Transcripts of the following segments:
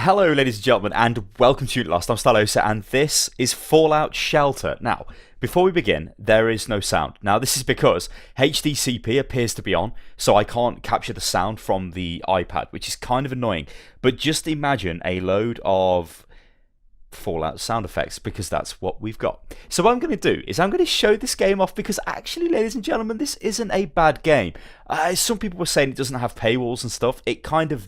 Hello, ladies and gentlemen, and welcome to Lost. I'm Stylosa, and this is Fallout Shelter. Now, before we begin, there is no sound. Now, this is because HDCP appears to be on, so I can't capture the sound from the iPad, which is kind of annoying. But just imagine a load of Fallout sound effects, because that's what we've got. So what I'm going to do is I'm going to show this game off, because actually, ladies and gentlemen, this isn't a bad game. Some people were saying it doesn't have paywalls and stuff. It kind of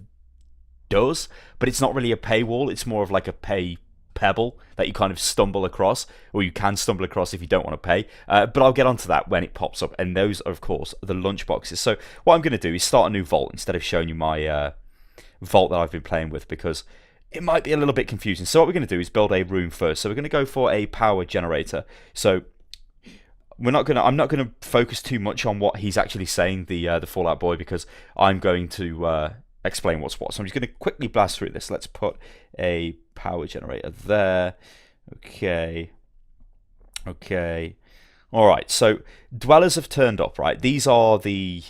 does, but it's not really a paywall. It's more of like a pay pebble that you kind of stumble across, or you can stumble across if you don't want to pay. But I'll get onto that when it pops up, and those are, of course, the lunch boxes. So what I'm going to do is start a new vault instead of showing you my vault that I've been playing with, because it might be a little bit confusing. So what we're going to do is build a room first. So we're going to go for a power generator. So I'm not going to focus too much on what he's actually saying, the Fallout boy, because I'm going to explain what's what. So I'm just going to quickly blast through this. Let's put a power generator there. Okay. All right. So dwellers have turned up, right? These are the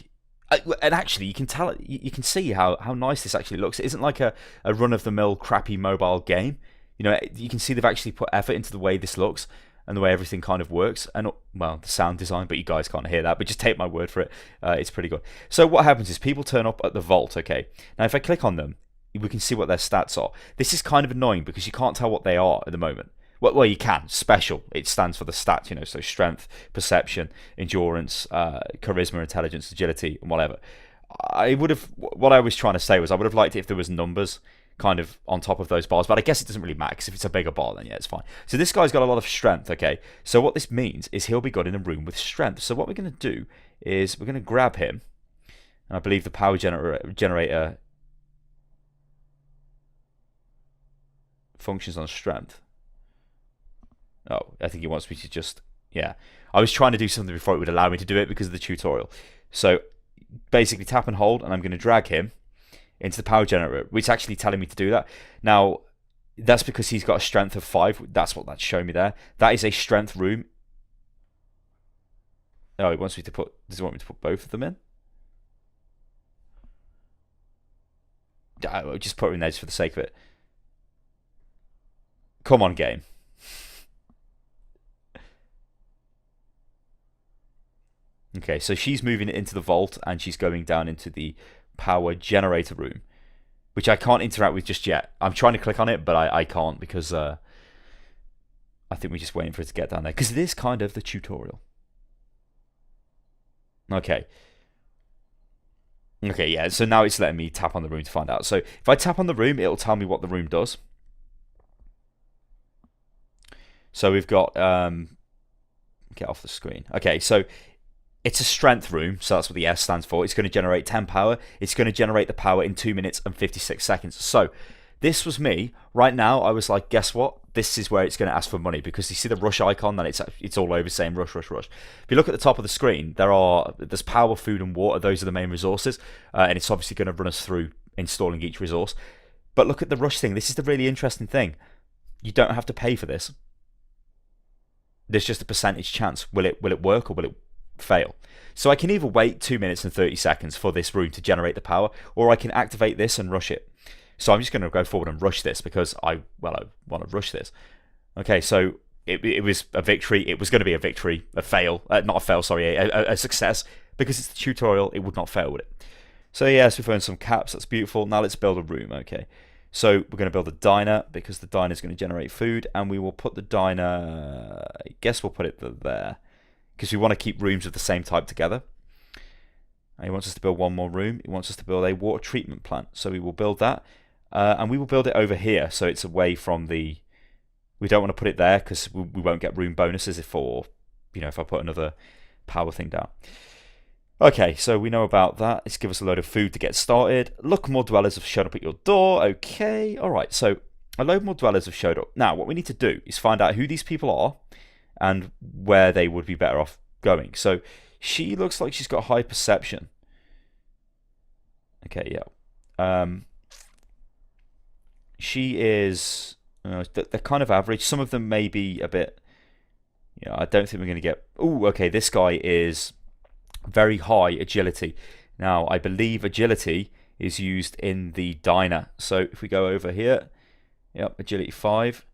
and actually, you can tell, you can see how nice this actually looks. It isn't like a run-of-the-mill crappy mobile game. You know, you can see they've actually put effort into the way this looks and the way everything kind of works, and well, the sound design, but you guys can't hear that, but just take my word for it. It's pretty good. So what happens is people turn up at the vault. Okay, now if I click on them, we can see what their stats are. This is kind of annoying because you can't tell what they are at the moment. Well, you can. Special, it stands for the stats, you know, so strength, perception, endurance, charisma, intelligence, agility, and whatever. What I was trying to say was I would have liked it if there was numbers kind of on top of those bars, but I guess it doesn't really matter, because if it's a bigger bar, then yeah, it's fine. So this guy's got a lot of strength, okay? So what this means is he'll be good in a room with strength. So what we're going to do is we're going to grab him, and I believe the power generator functions on strength. Oh, I think he wants me to just, yeah. I was trying to do something before it would allow me to do it because of the tutorial. So basically tap and hold, and I'm going to drag him into the power generator, which is actually telling me to do that. Now, that's because he's got a strength of 5. That's what that's showing me there. That is a strength room. Oh, it wants me to put, does it want me to put both of them in? I'll just put it in there just for the sake of it. Come on, game. Okay, so she's moving it into the vault, and she's going down into the power generator room, which I can't interact with just yet. I'm trying to click on it, but I can't, because I think we're just waiting for it to get down there, because it is kind of the tutorial. Okay, yeah, so now it's letting me tap on the room to find out. So if I tap on the room, it'll tell me what the room does. So we've got, get off the screen. Okay, so it's a strength room, so that's what the S stands for. It's going to generate 10 power. It's going to generate the power in 2 minutes and 56 seconds. So this was me. Right now, I was like, guess what? This is where it's going to ask for money, because you see the rush icon, then it's all over saying rush. If you look at the top of the screen, there's power, food, and water. Those are the main resources, and it's obviously going to run us through installing each resource. But look at the rush thing. This is the really interesting thing. You don't have to pay for this. There's just a percentage chance. Will it work, or will it fail? So I can either wait 2 minutes and 30 seconds for this room to generate the power, or I can activate this and rush it. So I'm just going to go forward and rush this, because I want to rush this. Okay, so it was a victory. It was going to be a victory, a success, because it's the tutorial. It would not fail, would it? So yes, we've earned some caps. That's beautiful. Now let's build a room. Okay, so we're going to build a diner, because the diner is going to generate food, and we will put the diner, I guess we'll put it there, because we want to keep rooms of the same type together. And he wants us to build one more room. He wants us to build a water treatment plant. So we will build that. And we will build it over here, so it's away from the... We don't want to put it there, because we won't get room bonuses if I put another power thing down. Okay, so we know about that. Let's give us a load of food to get started. Look, more dwellers have shown up at your door. Okay, alright, so a load more dwellers have showed up. Now, what we need to do is find out who these people are and where they would be better off going. So she looks like she's got high perception. Okay, yeah. She is... they're kind of average. Some of them may be a bit... I don't think we're going to get... Ooh, okay, this guy is very high agility. Now, I believe agility is used in the diner. So if we go over here, yep, agility 5.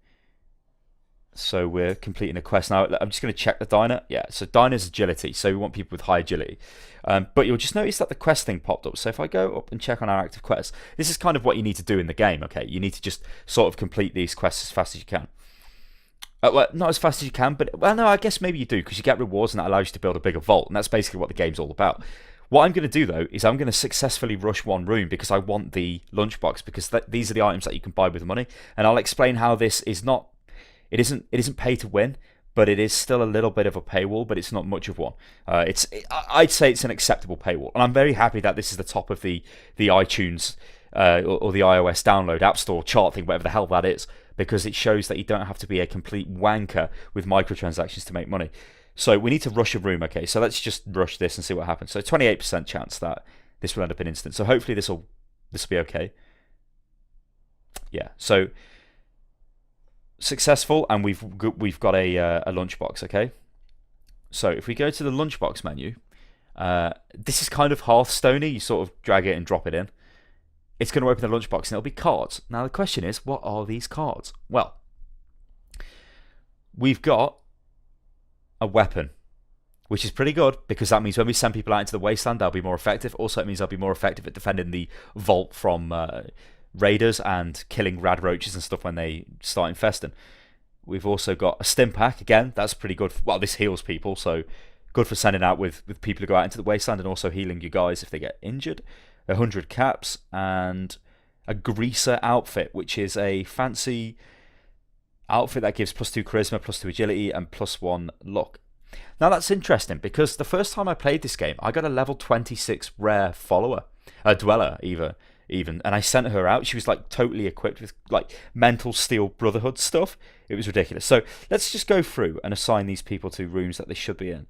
So we're completing a quest now. I'm just going to check the diner. Yeah, so diner's agility. So we want people with high agility. But you'll just notice that the quest thing popped up. So if I go up and check on our active quests, this is kind of what you need to do in the game. Okay, you need to just sort of complete these quests as fast as you can. Well, not as fast as you can, but well, no, I guess maybe you do because you get rewards and that allows you to build a bigger vault, and that's basically what the game's all about. What I'm going to do though is I'm going to successfully rush one room because I want the lunchbox because these are the items that you can buy with the money, and I'll explain how this is not. It isn't pay to win, but it is still a little bit of a paywall, but it's not much of one. I'd say it's an acceptable paywall, and I'm very happy that this is the top of the iTunes or the iOS download app store chart thing, whatever the hell that is, because it shows that you don't have to be a complete wanker with microtransactions to make money. So we need to rush a room, okay? So let's just rush this and see what happens. So 28% chance that this will end up in instant. So hopefully this will be okay. Yeah. So successful, and we've got a lunchbox, okay? So if we go to the lunchbox menu, this is kind of Hearthstone-y. You sort of drag it and drop it in. It's going to open the lunchbox and it'll be cards. Now the question is, what are these cards? Well, we've got a weapon, which is pretty good because that means when we send people out into the wasteland, they'll be more effective. Also, it means they'll be more effective at defending the vault from raiders and killing rad roaches and stuff when they start infesting. We've also got a stim pack. Again, that's pretty good. Well, this heals people, so good for sending out with people who go out into the wasteland and also healing you guys if they get injured. 100 caps and a greaser outfit, which is a fancy outfit that gives +2 charisma, +2 agility, and +1 luck. Now that's interesting because the first time I played this game, I got a level 26 rare follower, a dweller even, and I sent her out. She was like totally equipped with like mental steel brotherhood stuff. It was ridiculous. So let's just go through and assign these people to rooms that they should be in.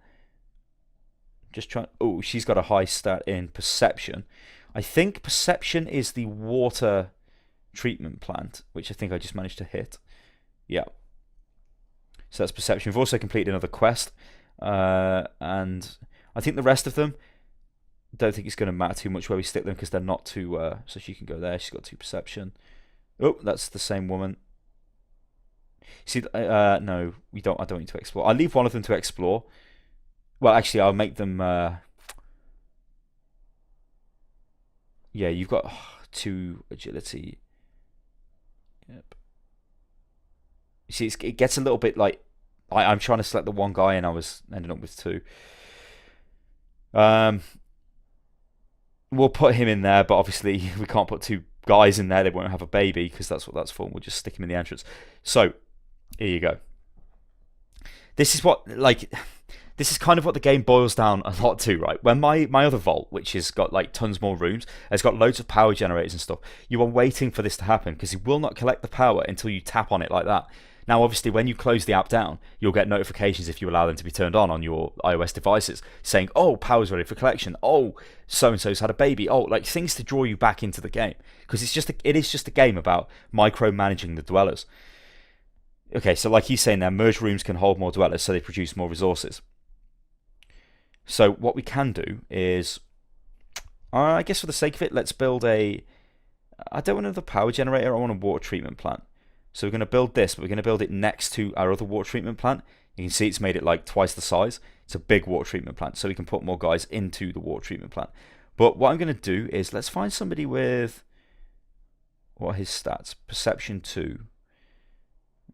Just trying. Oh, she's got a high stat in perception. I think perception is the water treatment plant, which I think I just managed to hit. Yeah. So that's perception. We've also completed another quest. And I think the rest of them, don't think it's going to matter too much where we stick them because they're not too... so she can go there. She's got 2 perception. Oh, that's the same woman. See, no, we don't. I don't need to explore. I'll leave one of them to explore. Well, actually, I'll make them... yeah, you've got 2 agility. Yep. You see, it gets a little bit like... I'm trying to select the one guy and I was ending up with 2. We'll put him in there, but obviously we can't put 2 guys in there. They won't have a baby because that's what that's for. We'll just stick him in the entrance. So, here you go. This is what, like... This is kind of what the game boils down a lot to, right? When my other vault, which has got like tons more rooms, has got loads of power generators and stuff, you are waiting for this to happen because it will not collect the power until you tap on it like that. Now, obviously, when you close the app down, you'll get notifications if you allow them to be turned on your iOS devices saying, oh, power's ready for collection. Oh, so-and-so's had a baby. Oh, like things to draw you back into the game because it is just a game about micromanaging the dwellers. Okay, so like he's saying there, merged rooms can hold more dwellers so they produce more resources. So what we can do is, I guess for the sake of it, let's build I don't want another power generator, I want a water treatment plant. So we're going to build this, but we're going to build it next to our other water treatment plant. You can see it's made it like twice the size. It's a big water treatment plant, so we can put more guys into the water treatment plant. But what I'm going to do is, let's find somebody with, what are his stats? Perception 2.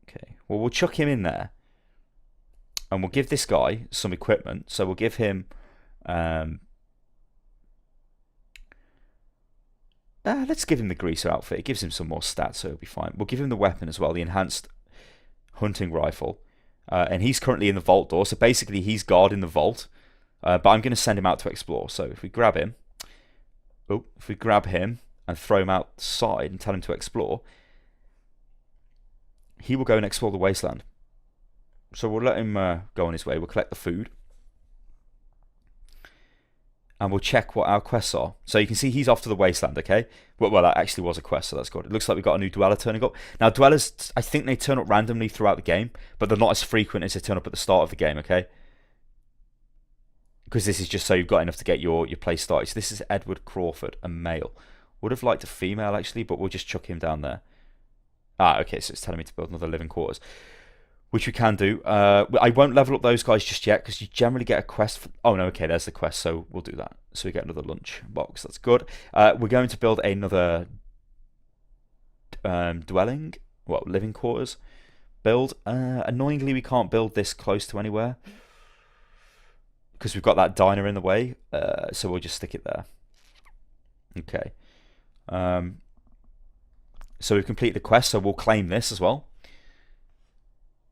Okay, well we'll chuck him in there. And we'll give this guy some equipment. So we'll give him... let's give him the greaser outfit. It gives him some more stats, so it'll be fine. We'll give him the weapon as well, the enhanced hunting rifle. And he's currently in the vault door. So basically, he's guarding the vault. But I'm going to send him out to explore. So if we grab him... Oh, if we grab him and throw him outside and tell him to explore, he will go and explore the wasteland. So we'll let him go on his way. We'll collect the food. And we'll check what our quests are. So you can see he's off to the wasteland, okay? Well, that actually was a quest, so that's good. It looks like we've got a new dweller turning up. Now, dwellers, I think they turn up randomly throughout the game, but they're not as frequent as they turn up at the start of the game, okay? Because this is just so you've got enough to get your play started. So this is Edward Crawford, a male. Would have liked a female, actually, but we'll just chuck him down there. Ah, okay, so it's telling me to build another living quarters, which we can do. I won't level up those guys just yet, because you generally get a quest for... Oh, no, okay, there's the quest, so we'll do that. So we get another lunch box, that's good. We're going to build another dwelling, living quarters build. Annoyingly, we can't build this close to anywhere, because we've got that diner in the way, so we'll just stick it there. Okay. So we've completed the quest, so we'll claim this as well.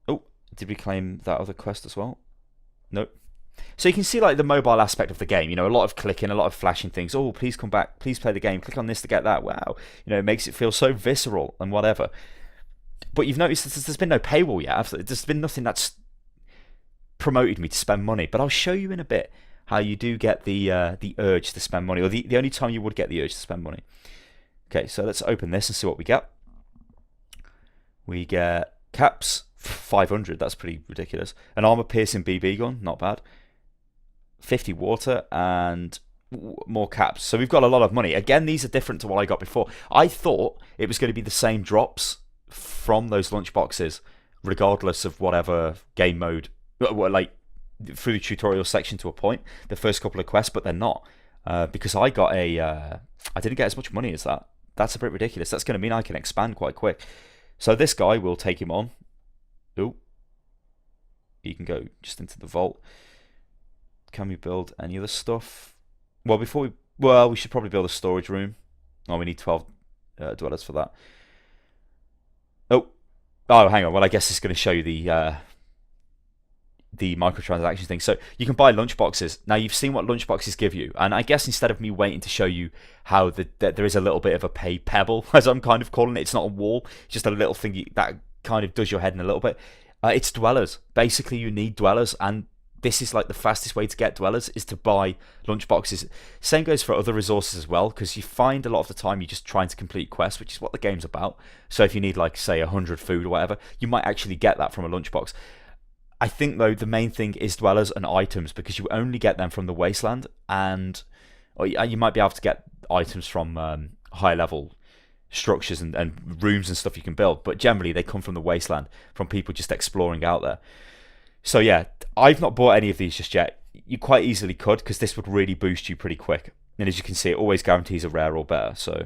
Oh, did we claim that other quest as well? Nope. So you can see like the mobile aspect of the game, you know, a lot of clicking, a lot of flashing things. Oh, please come back, please play the game, click on this to get that. Wow. You know, it makes it feel so visceral and whatever. But you've noticed there's been no paywall yet. There's been nothing that's promoted me to spend money. But I'll show you in a bit how you do get the urge to spend money, or the only time you would get the urge to spend money. Okay, so let's open this and see what we get. We get caps, 500, that's pretty ridiculous. An armor-piercing BB gun, not bad. 50 water, and more caps. So we've got a lot of money. Again, these are different to what I got before. I thought it was going to be the same drops from those lunch boxes, regardless of whatever game mode, like through the tutorial section to a point, the first couple of quests, but they're not. Because I got I didn't get as much money as that. That's a bit ridiculous. That's going to mean I can expand quite quick. So this guy, we'll take him on. Ooh. He can go just into the vault. Can we build any other stuff? Well, we should probably build a storage room. Oh, we need 12 dwellers for that. Oh, hang on. Well, I guess it's going to show you the microtransaction thing. So you can buy lunch boxes. Now you've seen what lunch boxes give you, and I guess instead of me waiting to show you how that there is a little bit of a pay pebble, as I'm kind of calling it, it's not a wall, it's just a little thing that kind of does your head in a little bit. It's dwellers. Basically, you need dwellers, and this is like the fastest way to get dwellers is to buy lunch boxes. Same goes for other resources as well, because you find a lot of the time you're just trying to complete quests, which is what the game's about. So if you need, like, say 100 food or whatever, you might actually get that from a lunch box. I think, though, the main thing is dwellers and items, because you only get them from the wasteland, or you might be able to get items from high-level structures and rooms and stuff you can build, but generally they come from the wasteland, from people just exploring out there. So yeah, I've not bought any of these just yet. You quite easily could, because this would really boost you pretty quick. And as you can see, it always guarantees a rare or better. So,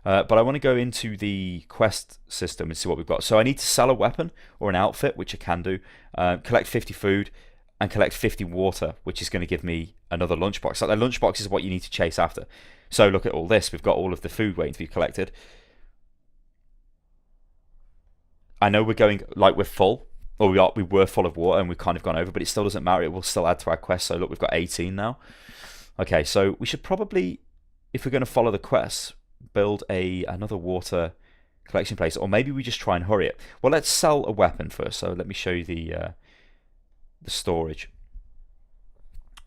but I want to go into the quest system and see what we've got. So I need to sell a weapon or an outfit, which I can do. Collect 50 food and collect 50 water, which is going to give me another lunchbox. So the lunchbox is what you need to chase after. So look at all this. We've got all of the food waiting to be collected. I know we're going, like, we're full. Or we were full of water and we've kind of gone over, but it still doesn't matter. It will still add to our quest. So look, we've got 18 now. Okay, so we should probably, if we're going to follow the quest, build another water collection place, or maybe we just try and hurry it. Well, let's sell a weapon first. So let me show you the storage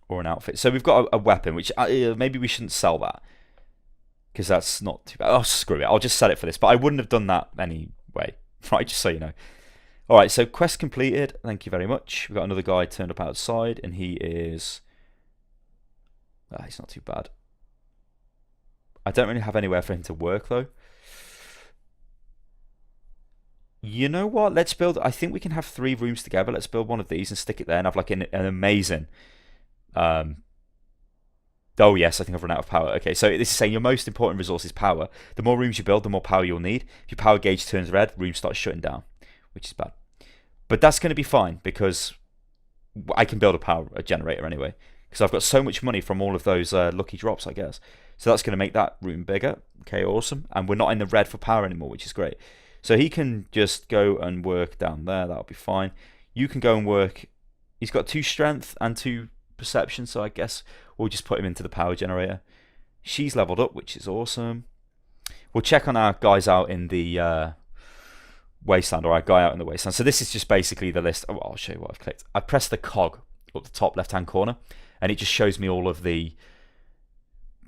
or an outfit. So we've got a weapon, which maybe we shouldn't sell that, because that's not too bad. Oh, screw it. I'll just sell it for this, but I wouldn't have done that anyway, right? Just so you know. Alright, so quest completed. Thank you very much. We've got another guy turned up outside, and he is... he's not too bad. I don't really have anywhere for him to work, though. You know what? Let's build... I think we can have 3 rooms together. Let's build one of these and stick it there and have, like, an amazing... Oh, yes, I think I've run out of power. Okay, so this is saying your most important resource is power. The more rooms you build, the more power you'll need. If your power gauge turns red, rooms start shutting down, which is bad. But that's going to be fine, because I can build a generator anyway, because I've got so much money from all of those lucky drops, I guess. So that's going to make that room bigger. Okay, awesome. And we're not in the red for power anymore, which is great. So he can just go and work down there. That'll be fine. You can go and work. He's got 2 strength and 2 perception, so I guess we'll just put him into the power generator. She's leveled up, which is awesome. We'll check on our guys out in the... wasteland, or our guy out in the wasteland. So this is just basically the list. Oh, I'll show you what I've clicked. I pressed the cog up the top left hand corner, and it just shows me all of the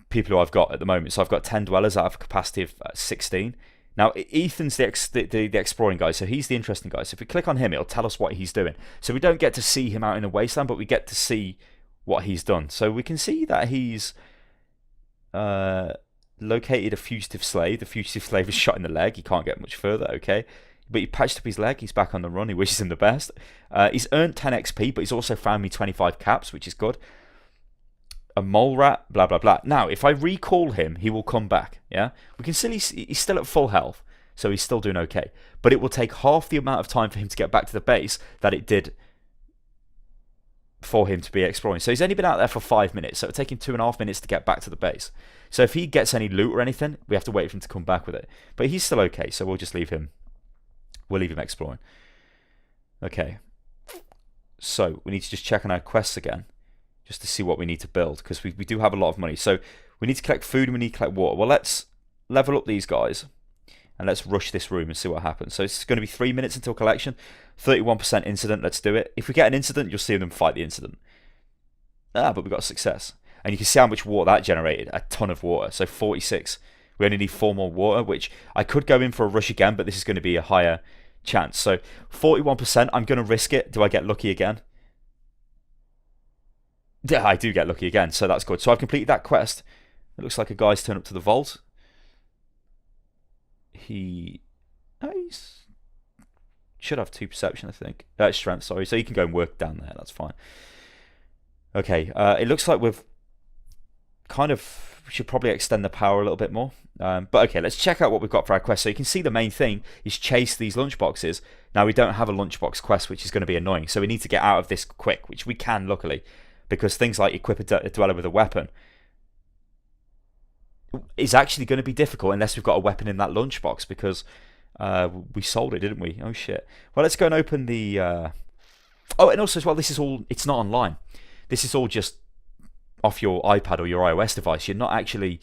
people who I've got at the moment. So I've got 10 dwellers out of a capacity of 16. Now Ethan's the exploring guy, so he's the interesting guy. So if we click on him, it'll tell us what he's doing. So we don't get to see him out in the wasteland, but we get to see what he's done. So we can see that he's Located a fugitive slave. The fugitive slave is shot in the leg. He can't get much further, okay? But he patched up his leg. He's back on the run. He wishes him the best. He's earned 10 XP, but he's also found me 25 caps, which is good. A mole rat, blah, blah, blah. Now, if I recall him, he will come back, yeah? We can see he's still at full health, so he's still doing okay. But it will take half the amount of time for him to get back to the base that it did for him to be exploring. So he's only been out there for 5 minutes, so it'll take him 2.5 minutes to get back to the base. So if he gets any loot or anything, we have to wait for him to come back with it. But he's still okay, so we'll just leave him. We'll leave him exploring. Okay. So we need to just check on our quests again, just to see what we need to build, because we do have a lot of money. So we need to collect food and we need to collect water. Well, let's level up these guys and let's rush this room and see what happens. So it's going to be 3 minutes until collection. 31% incident. Let's do it. If we get an incident, you'll see them fight the incident. But we got a success. And you can see how much water that generated. A ton of water. So 46. We only need 4 more water, which I could go in for a rush again, but this is going to be a higher chance. So 41%. I'm going to risk it. Do I get lucky again? Yeah, I do get lucky again, so that's good. So I've completed that quest. It looks like a guy's turned up to the vault. He should have 2 perception, I think. Strength, sorry. So you can go and work down there. That's fine. Okay, it looks like we've we should probably extend the power a little bit more. But okay, let's check out what we've got for our quest. So you can see the main thing is chase these lunchboxes. Now we don't have a lunchbox quest, which is going to be annoying. So we need to get out of this quick, which we can, luckily. Because things like equip a dweller with a weapon is actually going to be difficult unless we've got a weapon in that lunchbox, because we sold it, didn't we? Oh shit. Well, let's go and open the... Oh, and also as well, this is all... It's not online. This is all just off your iPad or your iOS device. You're not actually...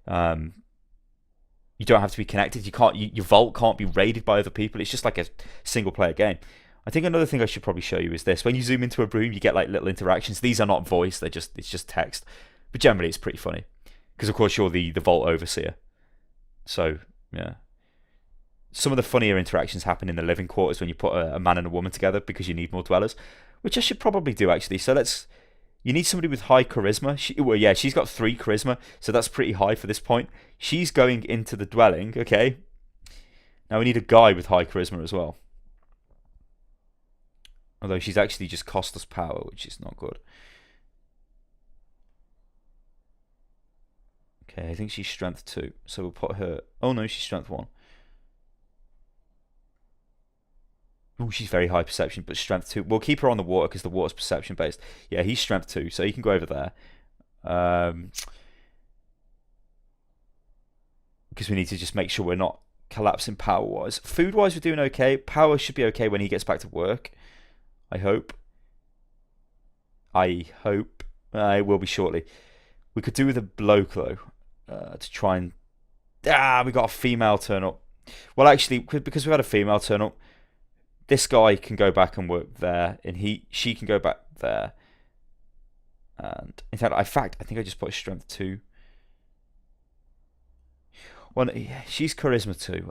you don't have to be connected. You can't. Your vault can't be raided by other people. It's just like a single-player game. I think another thing I should probably show you is this. When you zoom into a room, you get like little interactions. These are not voice, it's just text. But generally it's pretty funny. Because of course you're the vault overseer. So, yeah. Some of the funnier interactions happen in the living quarters when you put a man and a woman together, because you need more dwellers. Which I should probably do actually. So you need somebody with high charisma. She's got 3 charisma, so that's pretty high for this point. She's going into the dwelling, okay. Now we need a guy with high charisma as well. Although she's actually just cost us power, which is not good. Okay, I think she's strength 2. So we'll put her... Oh no, she's strength 1. Oh, she's very high perception, but strength 2. We'll keep her on the water because the water's perception based. Yeah, he's strength 2, so he can go over there. Because we need to just make sure we're not collapsing power-wise. Food-wise, we're doing okay. Power should be okay when he gets back to work. I hope. It will be shortly. We could do with a bloke, though, to try and... we got a female turn up. Well, actually, because we had a female turn up, this guy can go back and work there, and she can go back there. And in fact, I think I just put a strength 2. Well, yeah, she's charisma 2.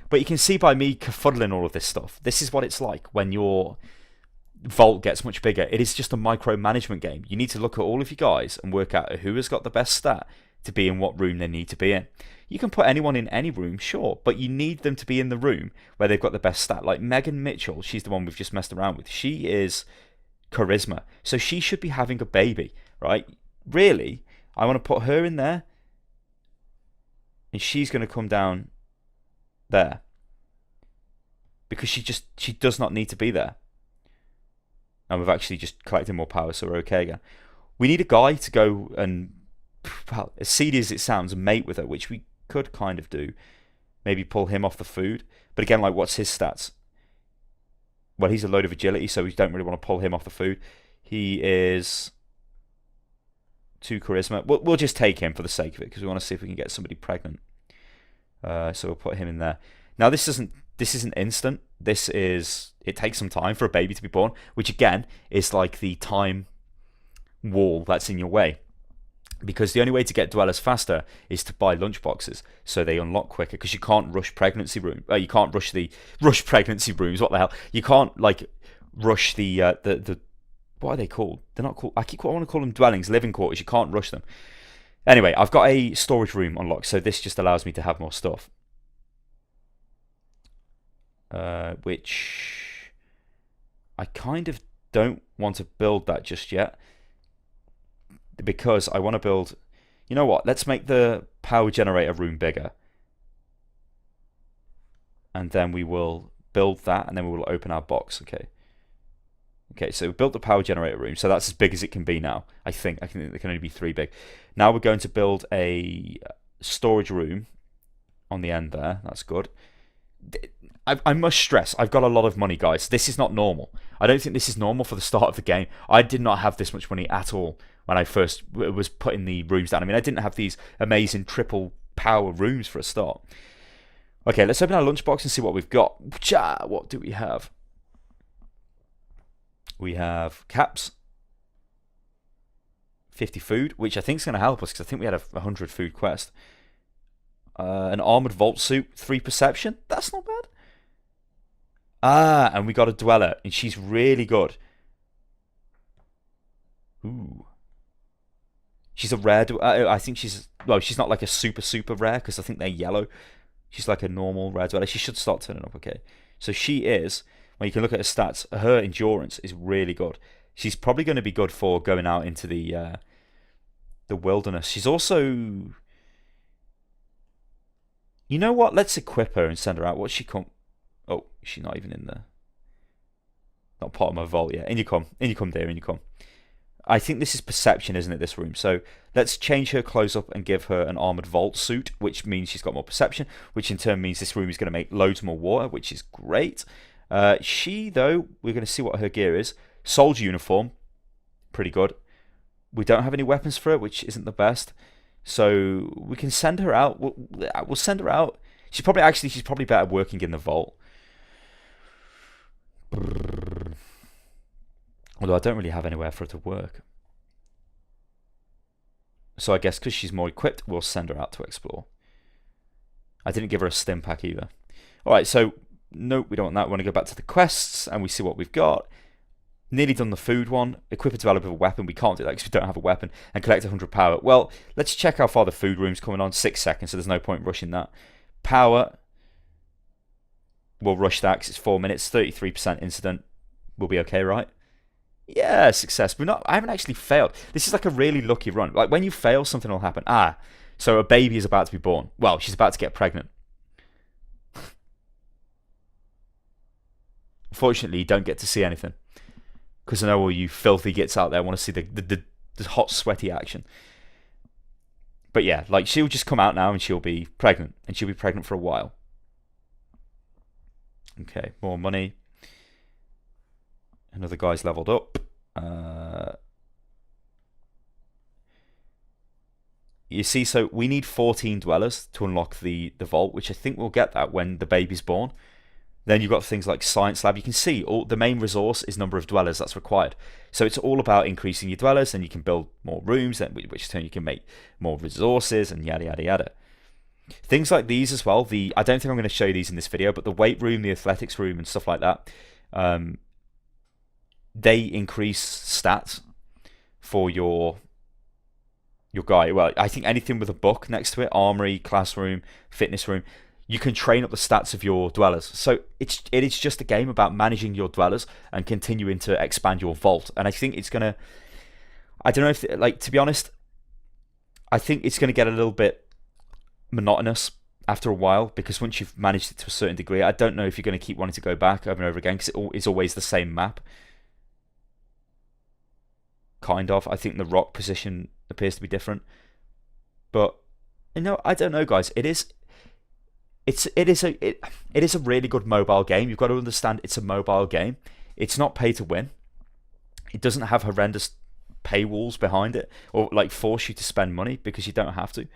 But you can see by me kerfuddling all of this stuff, this is what it's like when your vault gets much bigger. It is just a micromanagement game. You need to look at all of you guys and work out who has got the best stat to be in what room they need to be in. You can put anyone in any room, sure, but you need them to be in the room where they've got the best stat. Like Megan Mitchell, she's the one we've just messed around with. She is charisma, so she should be having a baby, right? Really, I want to put her in there, and she's going to come down there, because she does not need to be there. And we've actually just collected more power, so we're okay again. We need a guy to go and, well, as seedy as it sounds, mate with her, which we could kind of do. Maybe pull him off the food. But again, like, what's his stats? Well, he's a load of agility, so we don't really want to pull him off the food. He is 2 charisma. We'll just take him for the sake of it, because we want to see if we can get somebody pregnant. So we'll put him in there. Now, this isn't instant. It takes some time for a baby to be born, which again is like the time wall that's in your way. Because the only way to get dwellers faster is to buy lunchboxes, so they unlock quicker. Because you can't rush pregnancy room. You can't rush pregnancy rooms. What the hell? You can't like rush the What are they called? They're not called. I want to call them dwellings, living quarters. You can't rush them. Anyway, I've got a storage room unlocked, so this just allows me to have more stuff. Which I kind of don't want to build that just yet, because I want to build. You know what? Let's make the power generator room bigger, and then we will build that, and then we will open our box. Okay, so we built the power generator room, so that's as big as it can be now. I think there can only be 3 big. Now we're going to build a storage room on the end there. That's good. I must stress, I've got a lot of money, guys. This is not normal. I don't think this is normal for the start of the game. I did not have this much money at all when I first was putting the rooms down. I mean, I didn't have these amazing triple power rooms for a start. Okay, let's open our lunchbox and see what we've got. What do we have? We have caps, 50 food, which I think is going to help us because I think we had a 100 food quest. An armored vault suit, 3 perception. That's not bad. And we got a dweller, and she's really good. Ooh. She's a rare. I think she's not like a super rare because I think they're yellow. She's like a normal rare dweller. She should start turning up. Okay, so she is. When you can look at her stats, her endurance is really good. She's probably going to be good for going out into the wilderness. She's also. You know what? Let's equip her and send her out. What's she come? Oh, she's not even in there. Not part of my vault yet. In you come, dear, in you come. I think this is perception, isn't it, this room? So let's change her clothes up and give her an armored vault suit, which means she's got more perception, which in turn means this room is going to make loads more water, which is great. She, though, we're going to see what her gear is. Soldier uniform, pretty good. We don't have any weapons for her, which isn't the best. So we can send her out. We'll send her out. She's probably better working in the vault. Although I don't really have anywhere for her to work. So I guess because she's more equipped, we'll send her out to explore. I didn't give her a stim pack either. Alright, so nope, we don't want that. We want to go back to the quests and we see what we've got. Nearly done the food one. Equip a developer with a weapon. We can't do that because we don't have a weapon. And collect 100 power. Well, let's check how far the food room's coming on. 6 seconds, so there's no point rushing that. Power. We'll rush that because it's 4 minutes. 33% incident. We'll be okay, right? Yeah, success. I haven't actually failed. This is like a really lucky run. Like when you fail, something will happen. So a baby is about to be born. Well, she's about to get pregnant. Unfortunately, you don't get to see anything. Because I know all you filthy gits out there want to see the hot, sweaty action. But yeah, like she'll just come out now and she'll be pregnant. And she'll be pregnant for a while. Okay, more money. Another guy's leveled up. You see, so we need 14 dwellers to unlock the vault, which I think we'll get that when the baby's born. Then you've got things like Science Lab. You can see the main resource is number of dwellers that's required. So it's all about increasing your dwellers, and you can build more rooms, then which in turn you can make more resources, and yada yada yada. Things like these as well. I don't think I'm going to show you these in this video, but the weight room, the athletics room, and stuff like that. They increase stats for your guy. Well, I think anything with a book next to it, armory, classroom, fitness room, you can train up the stats of your dwellers. So it is just a game about managing your dwellers and continuing to expand your vault. And I think it's gonna. I don't know if, like, to be honest, I think it's gonna get a little bit monotonous after a while, because once you've managed it to a certain degree, I don't know if you're going to keep wanting to go back over and over again, because it is always the same map. Kind of. I think the rock position appears to be different, but I don't know, guys. It is a really good mobile game. You've got to understand it's a mobile game. It's not pay to win. It doesn't have horrendous paywalls behind it or like force you to spend money, because you don't have to.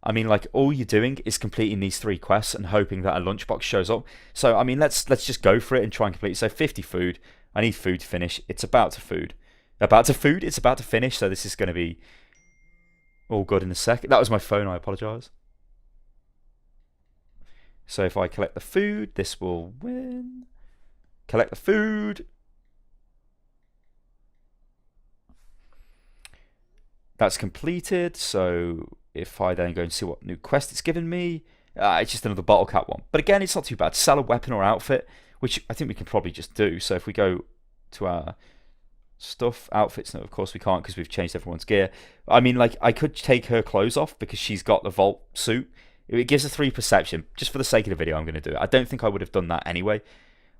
I mean, like, all you're doing is completing these 3 quests and hoping that a lunchbox shows up. So I mean, let's just go for it and try and complete it. So 50 food. I need food to finish. It's about to food. It's about to finish. So this is going to be all good in a second. That was my phone. I apologise. So if I collect the food, this will win. Collect the food. That's completed. So if I then go and see what new quest it's given me, it's just another bottle cap one. But again, it's not too bad. Sell a weapon or outfit, which I think we can probably just do. So if we go to our stuff, outfits, no, of course we can't because we've changed everyone's gear. I mean, like, I could take her clothes off because she's got the vault suit. It gives a 3 perception. Just for the sake of the video, I'm going to do it. I don't think I would have done that anyway.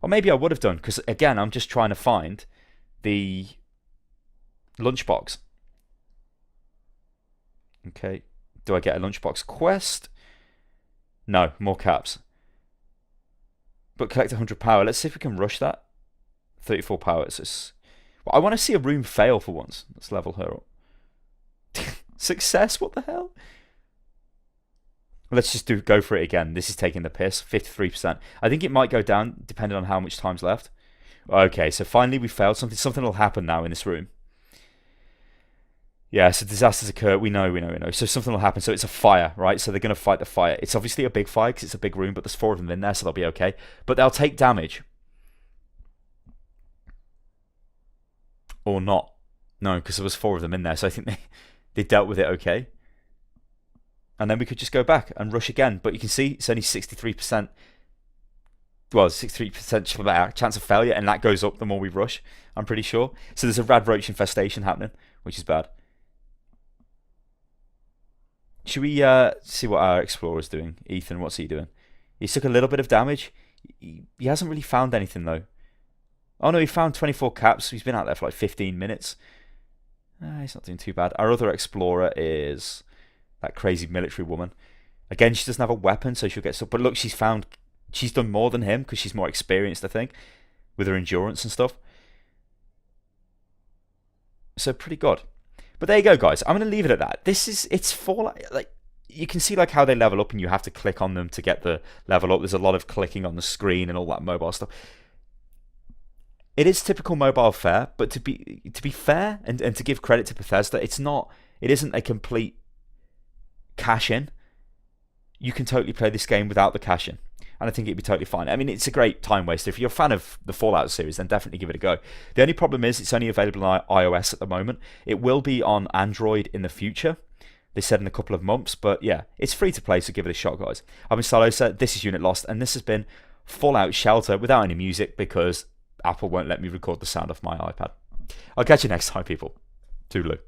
Or maybe I would have done, because again, I'm just trying to find the lunchbox. Okay, do I get a lunchbox quest? No, more caps. But collect 100 power. Let's see if we can rush that. 34 power. Well, I want to see a room fail for once. Let's level her up. Success? What the hell? Let's just go for it again. This is taking the piss. 53%. I think it might go down depending on how much time's left. Okay, so finally we failed. Something will happen now in this room. Yeah, so disasters occur. We know. So something will happen. So it's a fire, right? So they're going to fight the fire. It's obviously a big fire because it's a big room, but there's 4 of them in there, so they'll be okay. But they'll take damage. Or not. No, because there was 4 of them in there, so I think they dealt with it okay. And then we could just go back and rush again. But you can see it's only 63%. Well, 63% chance of failure, and that goes up the more we rush, I'm pretty sure. So there's a rad roach infestation happening, which is bad. Should we see what our explorer's doing? Ethan, what's he doing? He took a little bit of damage. He hasn't really found anything, though. Oh, no, he found 24 caps. He's been out there for like 15 minutes. He's not doing too bad. Our other explorer is that crazy military woman. Again, she doesn't have a weapon, so she'll get stuck. But look, she's done more than him because she's more experienced, I think, with her endurance and stuff. So pretty good. But there you go, guys. I'm going to leave it at that. It's Fallout. Like, you can see like how they level up, and you have to click on them to get the level up. There's a lot of clicking on the screen and all that mobile stuff. It is typical mobile fare, but to be fair and to give credit to Bethesda, it isn't a complete cash-in. You can totally play this game without the cash-in, and I think it'd be totally fine. I mean, it's a great time waster. If you're a fan of the Fallout series, then definitely give it a go. The only problem is it's only available on iOS at the moment. It will be on Android in the future. They said in a couple of months, but yeah, it's free to play, so give it a shot, guys. I've been Stylosa, this is Unit Lost, and this has been Fallout Shelter without any music because Apple won't let me record the sound off my iPad. I'll catch you next time, people. Toodaloo.